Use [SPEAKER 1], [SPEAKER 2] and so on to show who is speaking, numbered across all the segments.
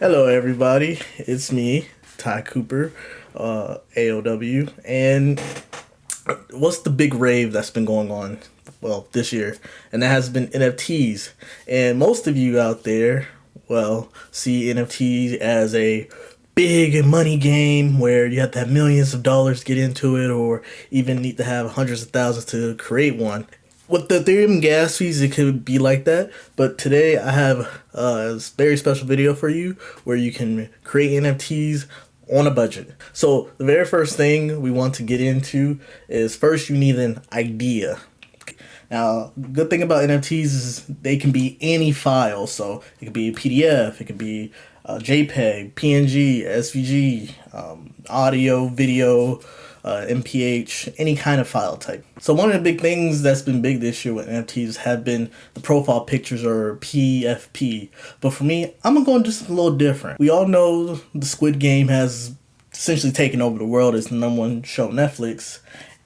[SPEAKER 1] Hello, everybody. It's me, Ty Cooper, AOW. And what's the big rave that's been going on, well, this year? And that has been NFTs. And most of you out there, well, see NFTs as a big money game where you have to have millions of dollars to get into it, or even need to have hundreds of thousands to create one. With the Ethereum gas fees, it could be like that. But today I have a very special video for you where you can create NFTs on a budget. So the very first thing we want to get into is, first you need an idea. Now, good thing about NFTs is they can be any file. So it could be a PDF, it could be a JPEG, PNG, SVG, audio, video, MPH, any kind of file type. So one of the big things that's been big this year with NFTs have been the profile pictures, or PFP. But for me, I'm gonna go just a little different. We all know the Squid Game has essentially taken over the world as the #1 show on Netflix.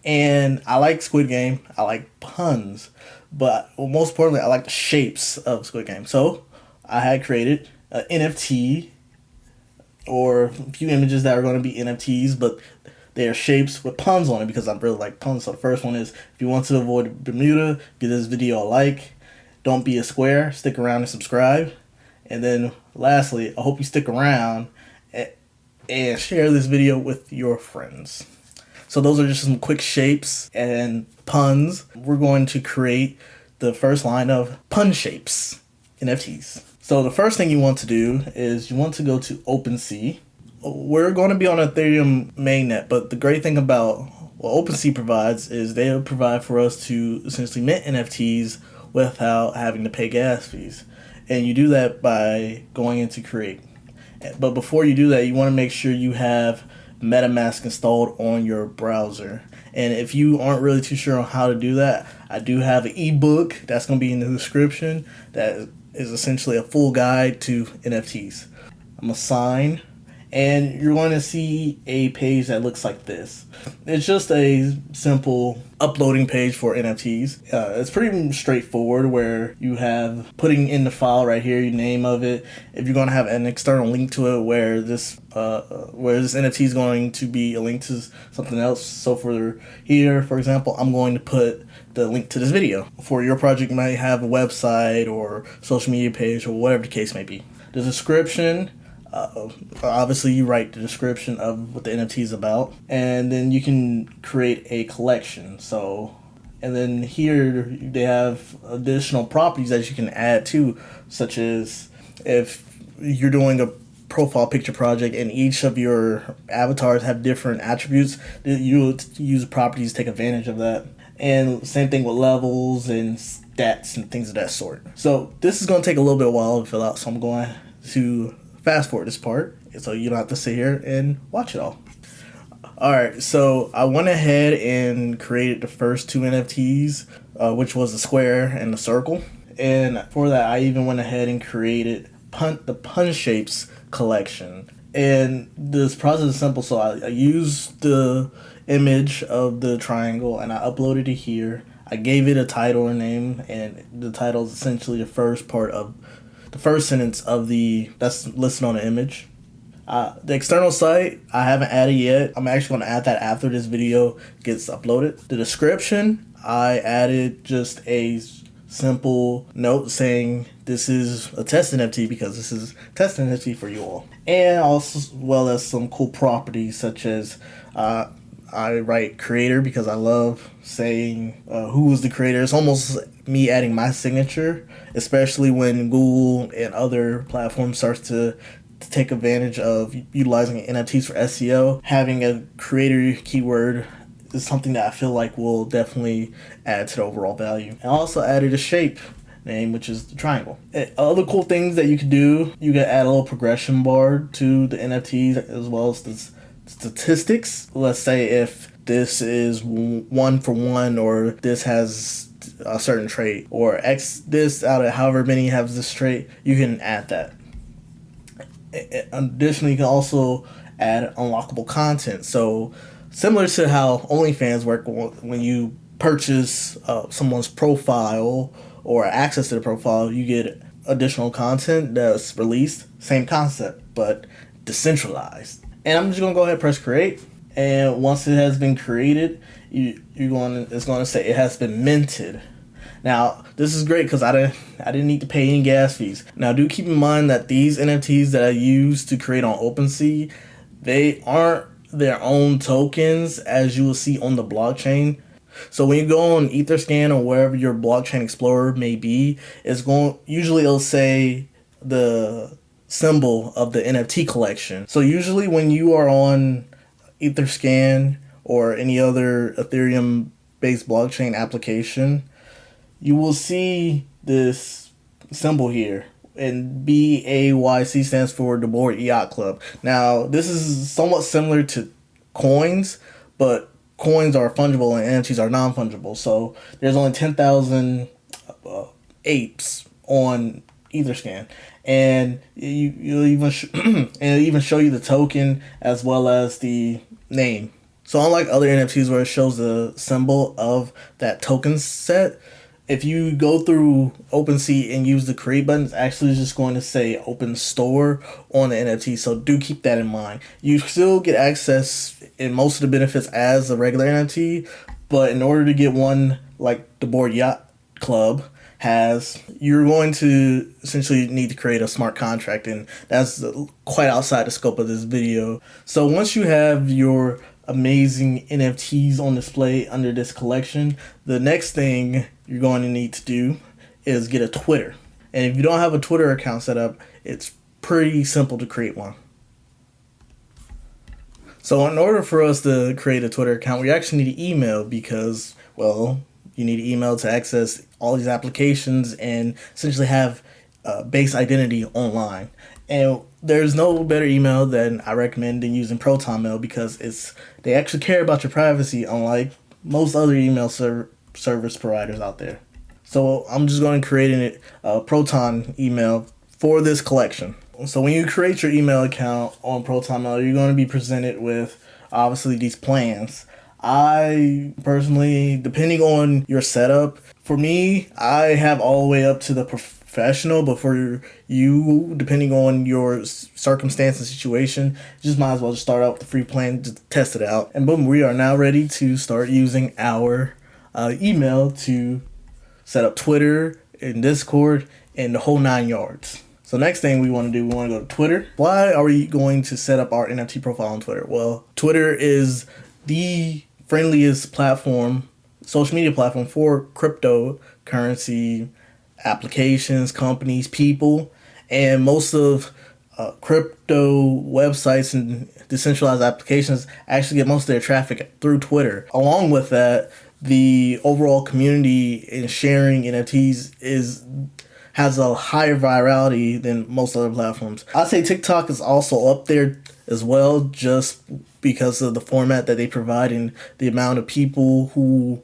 [SPEAKER 1] And I like Squid Game, I like puns, but most importantly, I like the shapes of Squid Game. So I had created an NFT, or a few images that are going to be NFTs, but they are shapes with puns on it because I really like puns. So the first one is, if you want to avoid Bermuda, give this video a like. Don't be a square. Stick around and subscribe. And then lastly, I hope you stick around and share this video with your friends. So those are just some quick shapes and puns. We're going to create the first line of pun shapes NFTs. So the first thing you want to do is you want to go to OpenSea. We're going to be on Ethereum mainnet, but the great thing about what OpenSea provides is they'll provide for us to essentially mint NFTs without having to pay gas fees. And you do that by going into Create. But before you do that, you want to make sure you have MetaMask installed on your browser. And if you aren't really too sure on how to do that, I do have an ebook that's going to be in the description that is essentially a full guide to NFTs. I'm going to sign. And you're going to see a page that looks like this. It's just a simple uploading page for NFTs. It's pretty straightforward, where you have putting in the file right here, your name of it. If you're going to have an external link to it where this NFT is going to be a link to something else. So for here, for example, I'm going to put the link to this video. For your project, you might have a website or social media page or whatever the case may be. The description. Obviously you write the description of what the NFT is about, and then you can create a collection. So, and then here they have additional properties that you can add to, such as if you're doing a profile picture project and each of your avatars have different attributes, you use properties to take advantage of that. And same thing with levels and stats and things of that sort. So this is going to take a little bit of a while to fill out, so I'm going to fast forward this part so you don't have to sit here and watch it all. Alright, so I went ahead and created the first two NFTs, which was the square and the circle. And for that, I even went ahead and created the pun shapes collection. And this process is simple. So I used the image of the triangle and I uploaded it here. I gave it a title or name, and the title is essentially the first sentence of that's listed on the image. The external site I haven't added yet. I'm actually going to add that after this video gets uploaded. The description, I added just a simple note saying this is a test NFT because this is test NFT for you all. And also, as well as some cool properties such as I write creator because I love saying who was the creator. It's almost me adding my signature, especially when Google and other platforms starts to take advantage of utilizing NFTs for SEO. Having a creator keyword is something that I feel like will definitely add to the overall value. I also added a shape name, which is the triangle. Other cool things that you could do, you could add a little progression bar to the NFTs as well as the statistics. Let's say if this is 1 for 1, or this has a certain trait, or X this out of however many has this trait, you can add that. Additionally, you can also add unlockable content. So similar to how OnlyFans work, when you purchase someone's profile or access to the profile, you get additional content that's released, same concept, but decentralized. And I'm just gonna go ahead and press create. And once it has been created, it's going to say it has been minted. Now, this is great because I didn't need to pay any gas fees. Now, do keep in mind that these NFTs that I use to create on OpenSea, they aren't their own tokens, as you will see on the blockchain. So when you go on Etherscan or wherever your blockchain explorer may be, usually it'll say the symbol of the NFT collection. So usually when you are on Etherscan or any other Ethereum based blockchain application, you will see this symbol here, and BAYC stands for the Bored Yacht Club. Now, this is somewhat similar to coins, but coins are fungible and NFTs are non-fungible. So there's only 10,000 apes on Etherscan, and you'll even and it'll even show you the token as well as the name. So unlike other NFTs where it shows the symbol of that token set, if you go through OpenSea and use the create button, it's actually just going to say open store on the NFT. So do keep that in mind. You still get access in most of the benefits as a regular NFT, but in order to get one like the Bored Yacht Club has, you're going to essentially need to create a smart contract, and that's quite outside the scope of this video. So once you have your amazing NFTs on display under this collection, the next thing you're going to need to do is get a Twitter. And if you don't have a Twitter account set up, it's pretty simple to create one. So in order for us to create a Twitter account, we actually need an email because, well, you need an email to access all these applications and essentially have base identity online. And there's no better email than I recommend than using ProtonMail because they actually care about your privacy, unlike most other email service providers out there. So I'm just going to create a Proton email for this collection. So when you create your email account on ProtonMail, you're going to be presented with obviously these plans. I personally, depending on your setup, for me, I have all the way up to the professional, but for you, depending on your circumstance and situation, you just might as well just start out with the free plan to test it out. And boom, we are now ready to start using our email to set up Twitter and Discord and the whole 9 yards. So next thing we want to do, we want to go to Twitter. Why are we going to set up our NFT profile on Twitter? Well, Twitter is the friendliest platform, social media platform for cryptocurrency applications, companies, people, and most of crypto websites and decentralized applications actually get most of their traffic through Twitter. Along with that, the overall community in sharing NFTs has a higher virality than most other platforms. I'd say TikTok is also up there as well, just because of the format that they provide and the amount of people who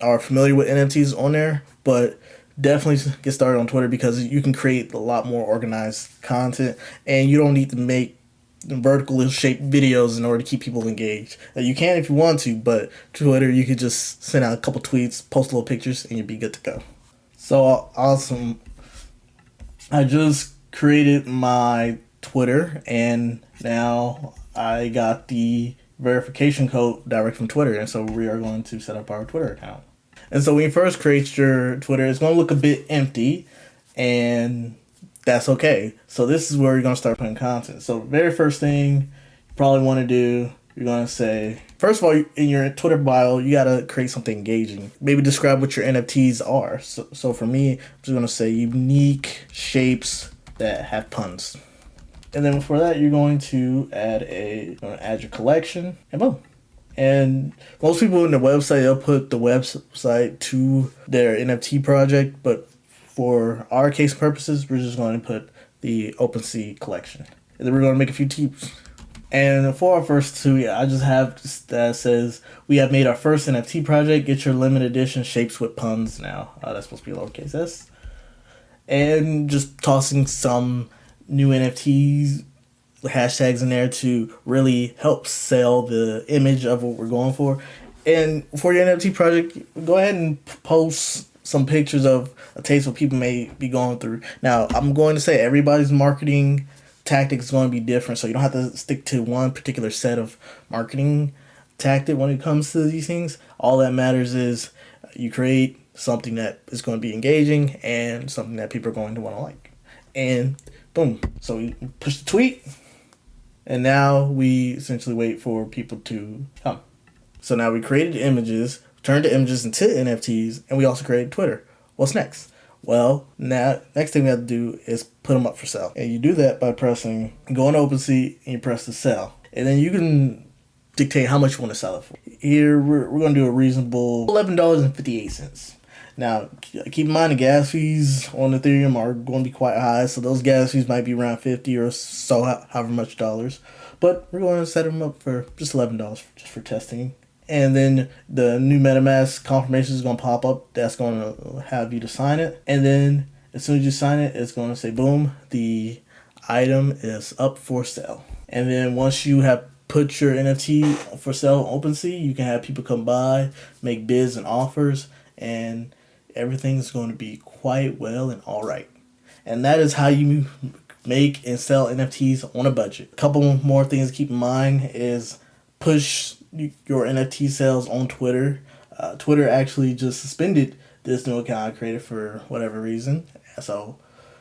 [SPEAKER 1] are familiar with NFTs on there. But definitely get started on Twitter because you can create a lot more organized content and you don't need to make vertically shaped videos in order to keep people engaged. You can if you want to, but Twitter, you could just send out a couple tweets, post little pictures, and you'd be good to go. So awesome. I just created my Twitter, and now I got the verification code direct from Twitter, and so we are going to set up our Twitter account. And so when you first create your Twitter, it's going to look a bit empty, and that's okay. So this is where you're going to start putting content. So very first thing you probably want to do, you're going to say, first of all, in your Twitter bio, you got to create something engaging. Maybe describe what your NFTs are. So for me, I'm just going to say unique shapes that have puns. And then for that, you're going to add your collection, and boom. And most people in the website, they'll put the website to their NFT project, but for our case purposes, we're just going to put the OpenSea collection. And then we're going to make a few tips. And for our first two, I just have that says, we have made our first NFT project. Get your limited edition shapes with puns now. That's supposed to be lowercase s. And just tossing some new NFTs hashtags in there to really help sell the image of what we're going for. And for your NFT project, go ahead and post some pictures of a taste what people may be going through. Now, I'm going to say everybody's marketing tactic is going to be different, so you don't have to stick to one particular set of marketing tactic when it comes to these things. All that matters is you create something that is going to be engaging and something that people are going to want to like. And boom. So we push the tweet, and now we essentially wait for people to come. So now we created images, turned the images into NFTs, and we also created Twitter. What's next? Well, now next thing we have to do is put them up for sale. And you do that by pressing go on OpenSea and you press the sell. And then you can dictate how much you want to sell it for. Here we're going to do a reasonable $11.58. Now, keep in mind the gas fees on Ethereum are going to be quite high, so those gas fees might be around 50 or so, however much dollars. But we're going to set them up for just $11 just for testing. And then the new MetaMask confirmation is going to pop up. That's going to have you to sign it. And then as soon as you sign it, it's going to say, boom, the item is up for sale. And then once you have put your NFT for sale on OpenSea, you can have people come by, make bids and offers, and everything's going to be quite well and all right. And that is how you make and sell NFTs on a budget. A couple more things to keep in mind is push your NFT sales on Twitter. Twitter actually just suspended this new account I created for whatever reason. So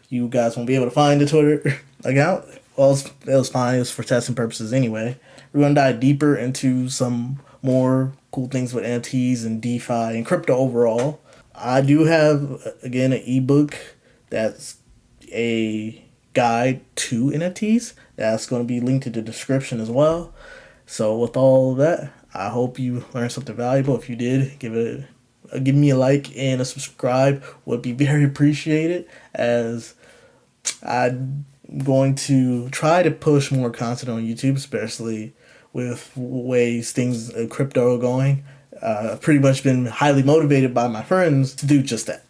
[SPEAKER 1] you guys won't be able to find the Twitter account. Well, it was fine. It was for testing purposes anyway. We're going to dive deeper into some more cool things with NFTs and DeFi and crypto overall. I do have, again, an ebook that's a guide to NFTs. That's going to be linked in the description as well. So with all of that, I hope you learned something valuable. If you did, give me a like and a subscribe would be very appreciated, as I'm going to try to push more content on YouTube, especially with ways things crypto are going. I've pretty much been highly motivated by my friends to do just that.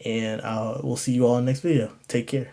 [SPEAKER 1] And we'll see you all in the next video. Take care.